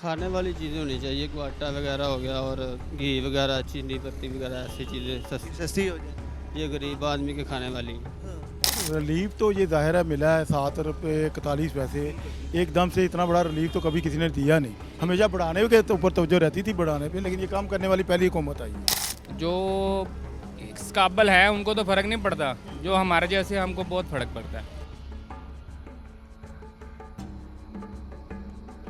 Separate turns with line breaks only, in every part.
खाने वाली चीज़ें होनी चाहिए, कोई आटा वगैरह हो गया और घी वगैरह, चीनी पत्ती वगैरह, ऐसी चीज़ें
सस्ती हो जाए।
ये गरीब आदमी के खाने वाली।
रिलीफ तो ये ज़ाहिर है मिला है, 7 रुपये 41 पैसे। एकदम से इतना बड़ा रिलीफ तो कभी किसी ने दिया नहीं। हमेशा बढ़ाने के तो ऊपर तवज्जो रहती थी बढ़ाने पे, लेकिन ये काम करने वाली पहली हुकूमत आई है।
जो इस काबिल है उनको तो फ़र्क नहीं पड़ता, जो हमारे जैसे हमको बहुत फ़र्क पड़ता है।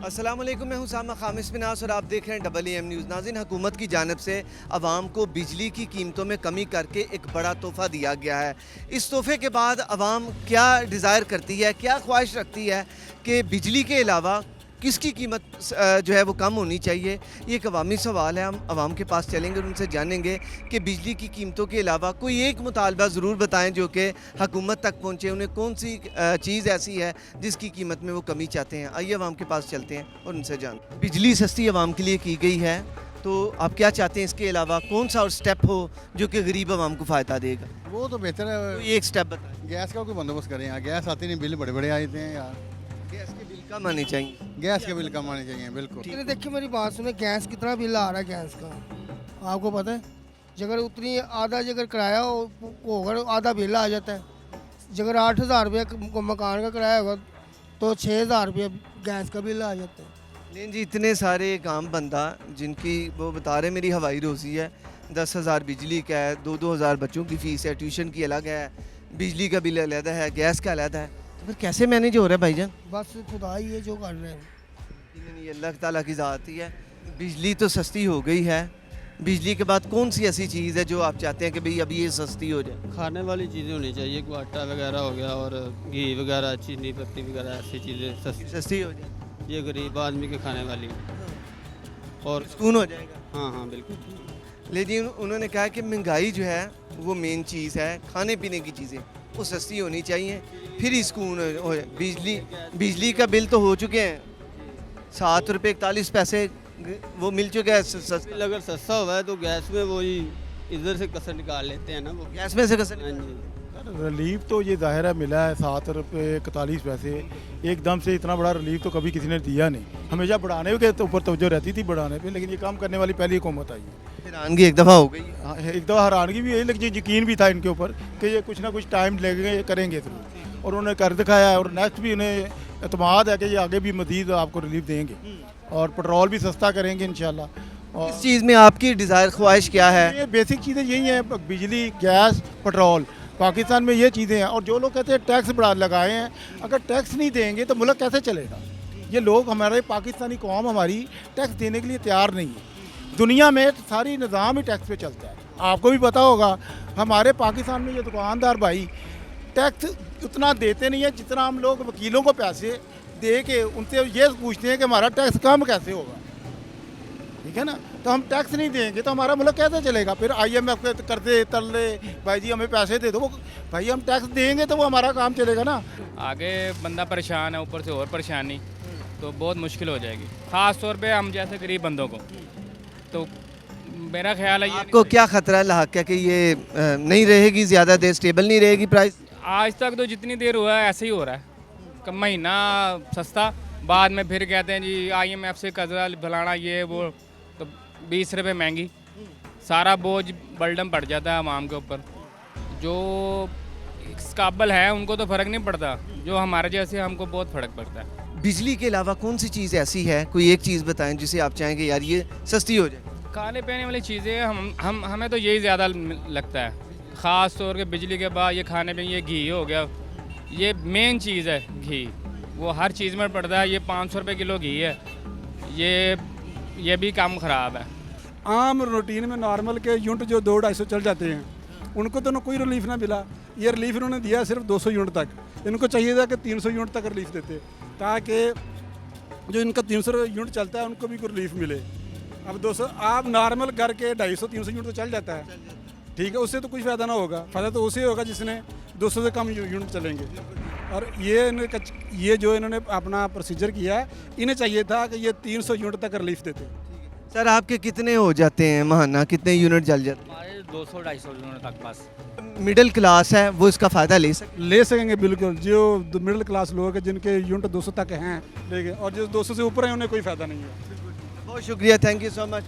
अस्सलाम वालेकुम, मैं हूं सामा खामिस बिनास और आप देख रहे हैं EM न्यूज़। नाज़रीन, हुकूमत की जानिब से आवाम को बिजली की कीमतों में कमी करके एक बड़ा तोहफ़ा दिया गया है। इस तोहफे के बाद आवाम क्या डिज़ायर करती है, क्या ख्वाहिश रखती है कि बिजली के अलावा किसकी कीमत जो है वो कम होनी चाहिए, ये एक अवामी सवाल है। हम आवाम के पास चलेंगे और उनसे जानेंगे कि बिजली की कीमतों के अलावा कोई एक मुतालबा ज़रूर बताएं जो कि हुकूमत तक पहुँचे। उन्हें कौन सी चीज़ ऐसी है जिसकी कीमत में वो कमी चाहते हैं। आइए आवाम के पास चलते हैं और उनसे जान। बिजली सस्ती आवाम के लिए की गई है, तो आप क्या चाहते हैं इसके अलावा कौन सा और स्टेप हो जो कि गरीब आवाम को फ़ायदा देगा?
वो तो बेहतर है।
कोई एक स्टेप बताएं।
गैस का कोई बंदोबस्त करें यार, गैस आती नहीं, बिल बड़े बड़े आते हैं यार।
गैस के बिल कम आने चाहिए।
गैस के बिल कम आने चाहिए, बिल्कुल।
मैंने देखिए मेरी बात सुने, गैस कितना बिल आ रहा है गैस का आपको पता है? जगह उतनी आधा जगह किराया होगा आधा बिल आ जाता है। जगह 8,000 रुपये मकान का किराया होगा तो 6,000 रुपये गैस का बिल आ जाता है।
नहीं जी, इतने सारे एक आम बंदा जिनकी वो बता रहे मेरी हवाई रोज़ी है, 10,000 बिजली का है, 2-2 हज़ार बच्चों की फ़ीस है, ट्यूशन की अलग है, बिजली का बिल अलग है, गैस का अलग है, तो फिर कैसे मैनेज हो रहा है भाईजान?
बस खुदा ही है जो कर रहे हैं।
नहीं, अल्लाह ताला की ज़ात ही है। बिजली तो सस्ती हो गई है, बिजली के बाद कौन सी ऐसी चीज़ है जो आप चाहते हैं कि भाई अभी ये सस्ती हो जाए?
खाने वाली चीज़ें होनी चाहिए, कोई आटा वगैरह हो गया और घी वगैरह, चीनी पत्ती वगैरह, ऐसी चीज़ें
सस्ती हो जाए,
ये गरीब आदमी के खाने वाली। और
सुकून हो जाएगा।
हाँ हाँ बिल्कुल।
लेकिन उन्होंने कहा कि महंगाई जो है वो मेन चीज़ है, खाने पीने की चीज़ें वो सस्ती होनी चाहिए, फिर ही सुकून हो जाए। बिजली का बिल तो हो चुके हैं 7 रुपये 41 पैसे, वो मिल चुका है।
बिल अगर सस्ता हुआ है तो गैस में वही इधर से कसर निकाल लेते हैं ना वो।
गैस में से कैसे?
हाँ जी।
रिलीफ तो ये ज़ाहिर है मिला है, 7 रुपये 41 पैसे। एकदम से इतना बड़ा रिलीफ तो कभी किसी ने दिया नहीं। हमेशा बढ़ाने के तो ऊपर तवज्जो रहती थी बढ़ाने पे, लेकिन ये काम करने वाली पहली हुकूमत आई है।
हैरानगी एक दफ़ा हो गई।
हाँ, एक दफ़ा हैरानगी भी है, लेकिन यकीन भी था इनके ऊपर कि ये कुछ ना कुछ टाइम लगेगा, ये करेंगे ज़रूर, और उन्होंने कर दिखाया है। और नेक्स्ट भी उन्हें एतमाद है कि ये आगे भी मज़ीद आपको रिलीफ देंगे और पेट्रोल भी सस्ता करेंगे इंशाल्लाह। और
इस चीज़ में आपकी डिज़ायर ख्वाहिश क्या है?
ये बेसिक चीज़ें यही हैं, बिजली, गैस, पेट्रोल। पाकिस्तान में ये चीज़ें हैं। और जो लोग कहते हैं टैक्स बढ़ा लगाए हैं, अगर टैक्स नहीं देंगे तो मुल्क कैसे चलेगा? ये लोग, हमारे पाकिस्तानी कौम हमारी टैक्स देने के लिए तैयार नहीं है। दुनिया में सारी निज़ाम ही टैक्स पे चलता है। आपको भी पता होगा, हमारे पाकिस्तान में ये दुकानदार भाई टैक्स उतना देते नहीं है जितना हम लोग वकीलों को पैसे दे के उनसे ये पूछते हैं कि हमारा टैक्स कम कैसे होगा। ठीक है ना? तो हम टैक्स नहीं देंगे तो हमारा मुल्क कैसे चलेगा? फिर IMF पे करते तरले, भाई जी हमें पैसे दे दो। वो भाई हम टैक्स देंगे तो वो हमारा काम चलेगा ना।
आगे बंदा परेशान है, ऊपर से और परेशानी, तो बहुत मुश्किल हो जाएगी, ख़ास तौर पे हम जैसे गरीब बंदों को। तो मेरा ख्याल है ये
आपको क्या खतरा है लाक है कि ये नहीं रहेगी, ज़्यादा देर स्टेबल नहीं रहेगी प्राइस?
आज तक तो जितनी देर हुआ है ऐसे ही हो रहा है। महीना सस्ता, बाद में फिर कहते हैं जी IMF से कर्जा फलाना ये वो, तो 20 रुपये महंगी, सारा बोझ बर्डन पड़ जाता है आवाम के ऊपर। जो इस काबिल है उनको तो फ़र्क नहीं पड़ता, जो हमारे जैसे हमको बहुत फ़र्क पड़ता है।
बिजली के अलावा कौन सी चीज़ ऐसी है, कोई एक चीज़ बताएं जिसे आप चाहेंगे यार ये सस्ती हो जाए?
खाने पीने वाली चीज़ें हमें तो यही ज़्यादा लगता है, ख़ास तौर के बिजली के बाद ये खाने पीने, ये घी हो गया, ये मेन चीज़ है घी, वो हर चीज़ में पड़ता है। ये 500 रुपये किलो घी है, ये भी काम ख़राब है।
आम रूटीन में नॉर्मल के यूनिट जो 200-250 चल जाते हैं, उनको तो कोई रिलीफ ना मिला। ये रिलीफ इन्होंने दिया सिर्फ 200 यूनिट तक। इनको चाहिए था कि 300 यूनिट तक रिलीफ देते, ताकि जो इनका 300 यूनिट चलता है उनको भी कोई रिलीफ मिले। अब 200 आप नॉर्मल घर के 250-300 यूनिट तो चल जाता है, ठीक है, उससे तो कुछ फ़ायदा ना होगा। फ़ायदा तो उसे होगा जिसने 200 से कम यूनिट चलेंगे। और ये जो इन्होंने अपना प्रोसीजर किया है, इन्हें चाहिए था कि ये 300 यूनिट तक रिलीफ देते।
सर आपके कितने हो जाते हैं महाना, कितने यूनिट जल जाते हैं?
हमारे 200-250 यूनिट तक बस।
मिडिल क्लास है वो इसका फ़ायदा
ले सकेंगे बिल्कुल। जो मिडिल क्लास लोग हैं जिनके यूनिट 200 तक हैं, लेकिन और जो 200 से ऊपर हैं उन्हें कोई फ़ायदा नहीं है।
बहुत शुक्रिया, थैंक यू सो मच।